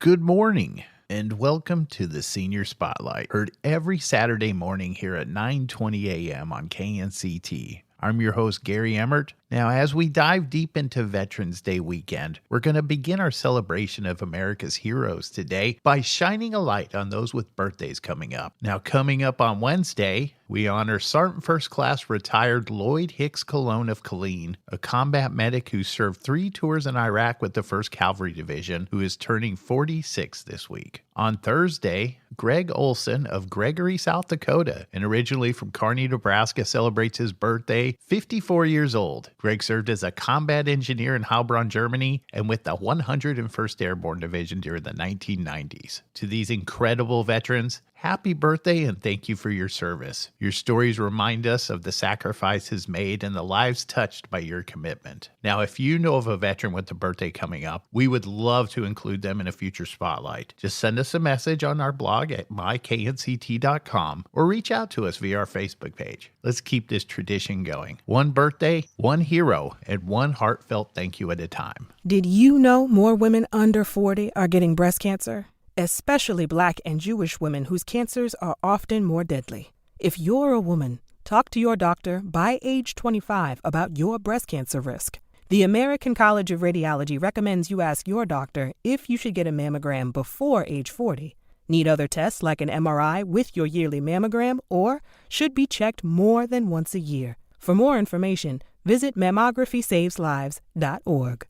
Good morning, and welcome to the Senior Spotlight, heard every Saturday morning here at 9:20 a.m. on KNCT. I'm your host, Gary Emmert. Now, as we dive deep into Veterans Day weekend, we're going to begin our celebration of America's heroes today by shining a light on those with birthdays coming up. Now, coming up on Wednesday, we honor Sergeant First Class retired Lloyd Hickscolon of Killeen, a combat medic who served 3 tours in Iraq with the First Cavalry Division, who is turning 46 this week. On Thursday, Greg Olson of Gregory, South Dakota, and originally from Kearney, Nebraska, celebrates his birthday, 54 years old. Greg served as a combat engineer in Heilbronn, Germany, and with the 101st Airborne Division during the 1990s. To these incredible veterans, happy birthday and thank you for your service. Your stories remind us of the sacrifices made and the lives touched by your commitment. Now, if you know of a veteran with a birthday coming up, we would love to include them in a future spotlight. Just send us a message on our blog at myknct.com or reach out to us via our Facebook page. Let's keep this tradition going. One birthday, one hero, and one heartfelt thank you at a time. Did you know more women under 40 are getting breast cancer? Especially Black and Jewish women whose cancers are often more deadly. If you're a woman, talk to your doctor by age 25 about your breast cancer risk. The American College of Radiology recommends you ask your doctor if you should get a mammogram before age 40. Need other tests like an MRI with your yearly mammogram, or should be checked more than once a year. For more information, visit mammographySavesLives.org.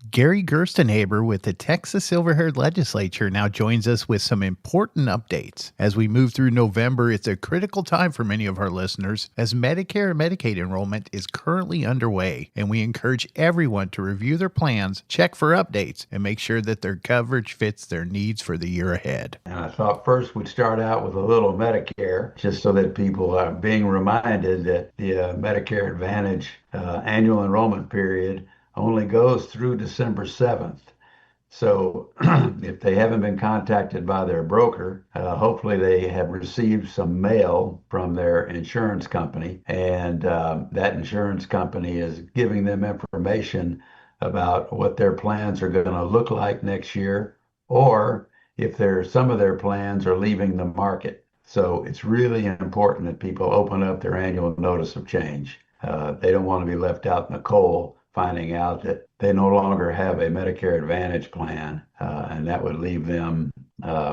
Gary Gerstenhaber with the Texas Silver-Haired Legislature now joins us with some important updates. As we move through November, it's a critical time for many of our listeners as Medicare and Medicaid enrollment is currently underway, and we encourage everyone to review their plans, check for updates, and make sure that their coverage fits their needs for the year ahead. And I thought first we'd start out with a little Medicare, just so that people are being reminded that the Medicare Advantage annual enrollment period only goes through December 7th. So if they haven't been contacted by their broker, hopefully they have received some mail from their insurance company, and that insurance company is giving them information about what their plans are going to look like next year, or if some of their plans are leaving the market. So it's really important that people open up their annual notice of change. They don't want to be left out in the cold finding out that they no longer have a Medicare Advantage plan, and that would leave them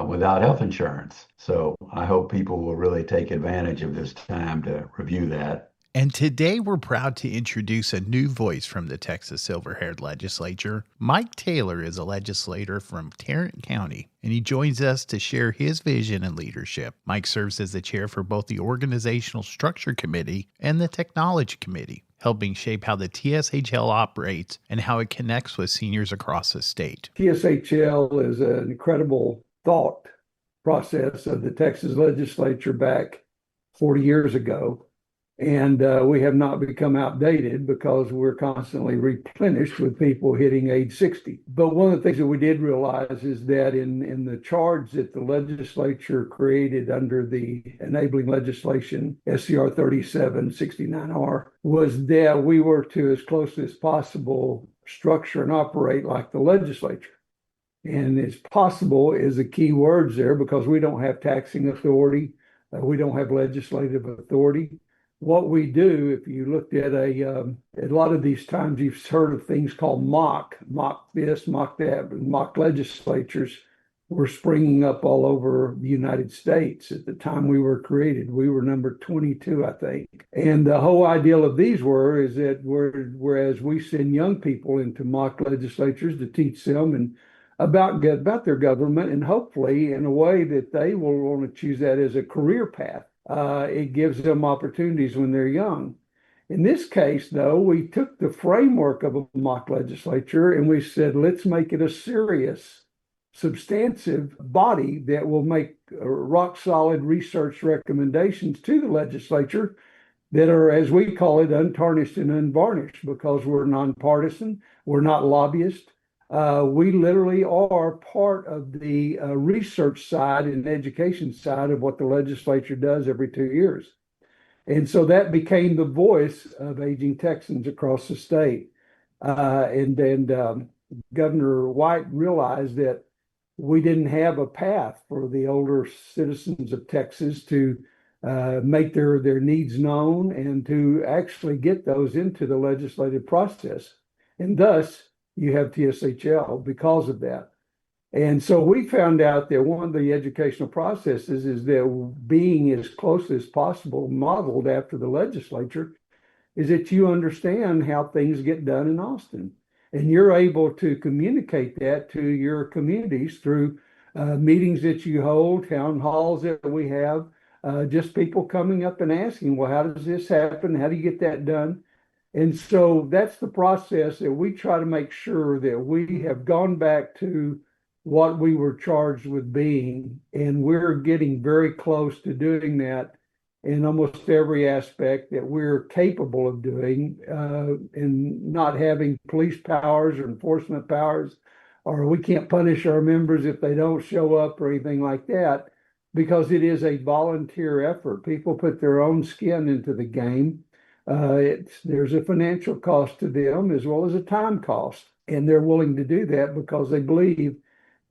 without health insurance. So I hope people will really take advantage of this time to review that. And today we're proud to introduce a new voice from the Texas Silver-Haired Legislature. Mike Taylor is a legislator from Tarrant County, and he joins us to share his vision and leadership. Mike serves as the chair for both the Organizational Structure Committee and the Technology Committee, helping shape how the TSHL operates and how it connects with seniors across the state. TSHL is an incredible thought process of the Texas legislature back 40 years ago. And we have not become outdated because we're constantly replenished with people hitting age 60. But one of the things that we did realize is that in the charge that the legislature created under the enabling legislation, SCR 3769R, was that we were to, as close as possible, structure and operate like the legislature. And it's possible is the key words there, because we don't have taxing authority. We don't have legislative authority. What we do, if you looked at a lot of these times, you've heard of things called mock this, mock that, mock legislatures were springing up all over the United States. At the time we were created, we were number 22, I think. And the whole ideal of these is that whereas we send young people into mock legislatures to teach them and about their government, and hopefully in a way that they will want to choose that as a career path. It gives them opportunities when they're young. In this case, though, we took the framework of a mock legislature and we said, let's make it a serious, substantive body that will make rock solid research recommendations to the legislature that are, as we call it, untarnished and unvarnished, because we're nonpartisan, we're not lobbyists. We literally are part of the research side and education side of what the legislature does every 2 years. And so that became the voice of aging Texans across the state. And Governor White realized that we didn't have a path for the older citizens of Texas to make their needs known and to actually get those into the legislative process. And thus, you have TSHL because of that. And so we found out that one of the educational processes is that being as close as possible modeled after the legislature is that you understand how things get done in Austin. And you're able to communicate that to your communities through meetings that you hold, town halls that we have, just people coming up and asking, well, how does this happen? How do you get that done? And so that's the process that we try to make sure that we have gone back to what we were charged with being, and we're getting very close to doing that in almost every aspect that we're capable of doing, and not having police powers or enforcement powers, or we can't punish our members if they don't show up or anything like that, because it is a volunteer effort. People put their own skin into the game. There's a financial cost to them as well as a time cost, and they're willing to do that because they believe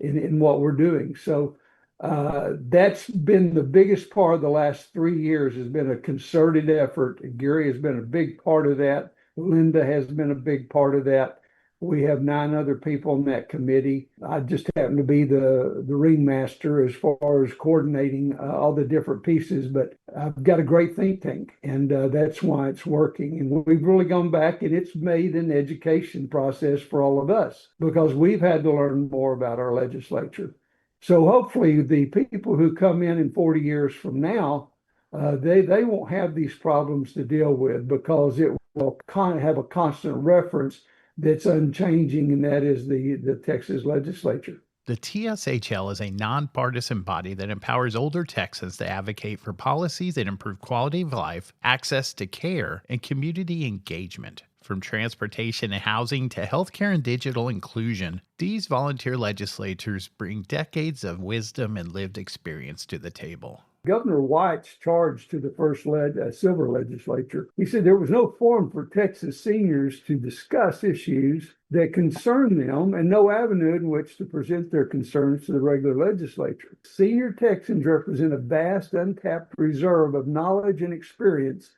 in what we're doing. So that's been the biggest part of the last 3 years, has been a concerted effort. Gary has been a big part of that. Linda has been a big part of that. We have 9 other people in that committee. I just happen to be the ringmaster as far as coordinating all the different pieces, but I've got a great think tank, and that's why it's working. And we've really gone back, and it's made an education process for all of us because we've had to learn more about our legislature. So hopefully the people who come in 40 years from now, they won't have these problems to deal with because it will have a constant reference that's unchanging, and that is the Texas legislature. The TSHL is a nonpartisan body that empowers older Texans to advocate for policies that improve quality of life, access to care, and community engagement. From transportation and housing to healthcare and digital inclusion, these volunteer legislators bring decades of wisdom and lived experience to the table. Governor White's charge to the first Silver legislature, he said there was no forum for Texas seniors to discuss issues that concern them and no avenue in which to present their concerns to the regular legislature. Senior Texans represent a vast untapped reserve of knowledge and experience,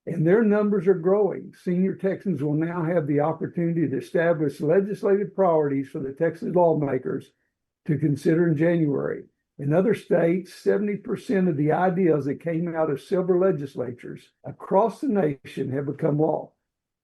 and their numbers are growing. Senior Texans will now have the opportunity to establish legislative priorities for the Texas lawmakers to consider in January. In other states, 70% of the ideas that came out of Silver legislatures across the nation have become law.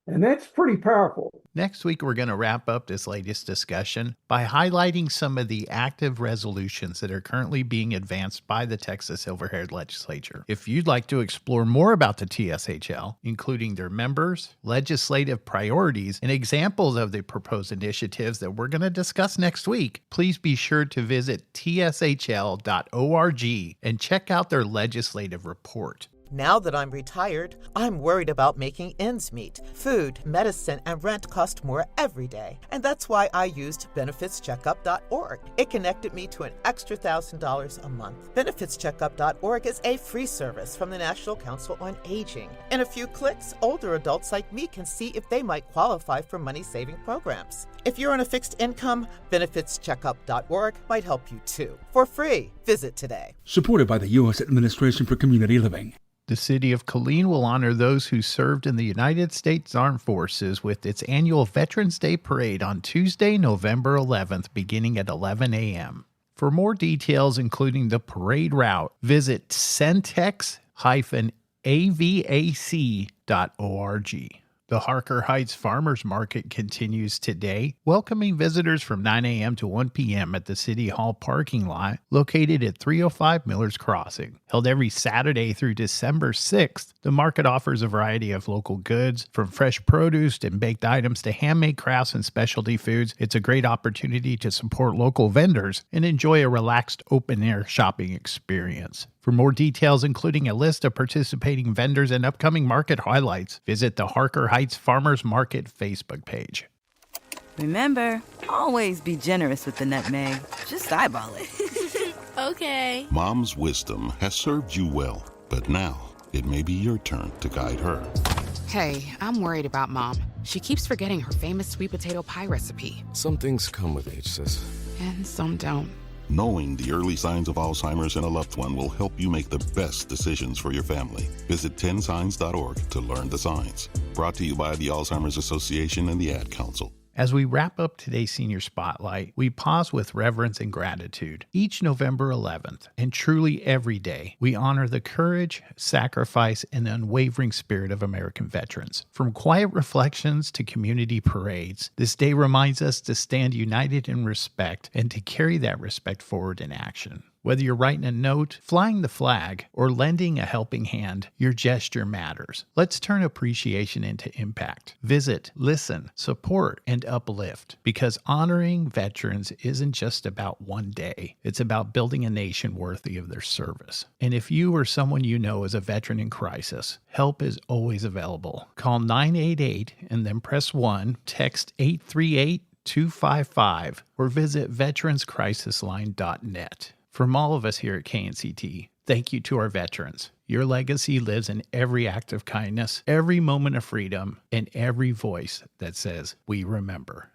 And that's pretty powerful. Next week, we're going to wrap up this latest discussion by highlighting some of the active resolutions that are currently being advanced by the Texas Silver-Haired Legislature. If you'd like to explore more about the TSHL, including their members, legislative priorities, and examples of the proposed initiatives that we're going to discuss next week, please be sure to visit tshl.org and check out their legislative report. Now that I'm retired, I'm worried about making ends meet. Food, medicine, and rent cost more every day. And that's why I used benefitscheckup.org. It connected me to an extra $1,000 a month. Benefitscheckup.org is a free service from the National Council on Aging. In a few clicks, older adults like me can see if they might qualify for money-saving programs. If you're on a fixed income, benefitscheckup.org might help you too. For free, visit today. Supported by the U.S. Administration for Community Living. The city of Killeen will honor those who served in the United States Armed Forces with its annual Veterans Day Parade on Tuesday, November 11th, beginning at 11 a.m. For more details, including the parade route, visit centex-avac.org. The Harker Heights Farmers Market continues today, welcoming visitors from 9 a.m. to 1 p.m. at the City Hall parking lot located at 305 Miller's Crossing. Held every Saturday through December 6th, the market offers a variety of local goods, from fresh produce and baked items to handmade crafts and specialty foods. It's a great opportunity to support local vendors and enjoy a relaxed open-air shopping experience. For more details, including a list of participating vendors and upcoming market highlights, visit the Harker Heights Farmers Market Facebook page. Remember, always be generous with the nutmeg. Just eyeball it. Okay. Mom's wisdom has served you well, but now it may be your turn to guide her. Hey, I'm worried about Mom. She keeps forgetting her famous sweet potato pie recipe. Some things come with age, sis. And some don't. Knowing the early signs of Alzheimer's in a loved one will help you make the best decisions for your family. Visit 10signs.org to learn the signs. Brought to you by the Alzheimer's Association and the Ad Council. As we wrap up today's Senior Spotlight, we pause with reverence and gratitude. Each November 11th, and truly every day, we honor the courage, sacrifice, and unwavering spirit of American veterans. From quiet reflections to community parades, this day reminds us to stand united in respect and to carry that respect forward in action. Whether you're writing a note, flying the flag, or lending a helping hand, your gesture matters. Let's turn appreciation into impact. Visit, listen, support, and uplift. Because honoring veterans isn't just about one day. It's about building a nation worthy of their service. And if you or someone you know is a veteran in crisis, help is always available. Call 988 and then press 1, text 838-255, or visit veteranscrisisline.net. From all of us here at KNCT, thank you to our veterans. Your legacy lives in every act of kindness, every moment of freedom, and every voice that says, "We remember."